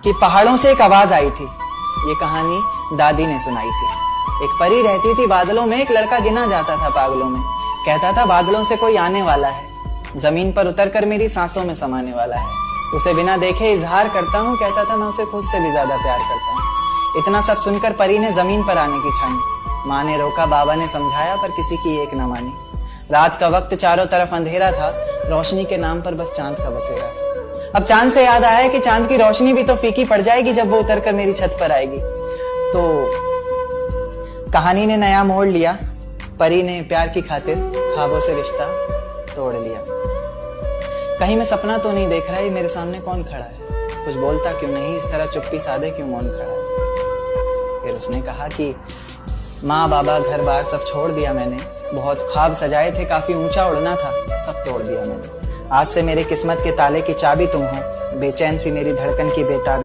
कि पहाड़ों से एक आवाज आई थी। ये कहानी दादी ने सुनाई थी। एक परी रहती थी बादलों में, एक लड़का गिना जाता था पागलों में। कहता था बादलों से कोई आने वाला है, जमीन पर उतरकर मेरी सांसों में समाने वाला है। उसे बिना देखे इजहार करता हूँ, कहता था मैं उसे खुद से भी ज्यादा प्यार करता हूँ। इतना सब सुनकर परी ने जमीन पर आने की ठानी। माँ ने रोका, बाबा ने समझाया, पर किसी की एक न मानी। रात का वक्त चारों तरफ अंधेरा था, रोशनी के नाम पर बस चांद का बसेरा था। अब चांद से याद आया कि चांद की रोशनी भी तो फीकी पड़ जाएगी जब वो उतरकर मेरी छत पर आएगी। तो कहानी ने नया मोड़ लिया। परी ने प्यार की खातिर ख्वाबों से रिश्ता तोड़ लिया। कहीं मैं सपना तो नहीं देख रहा, ये मेरे सामने कौन खड़ा है? कुछ बोलता क्यों नहीं, इस तरह चुप्पी साधे क्यों मौन खड़ा है? फिर उसने कहा कि माँ बाबा घर बार सब छोड़ दिया मैंने, बहुत ख्वाब सजाए थे, काफी ऊंचा उड़ना था, सब तोड़ दिया मैंने। आज से मेरे किस्मत के ताले की चाबी तुम हो, बेचैन सी मेरी धड़कन की बेताबी।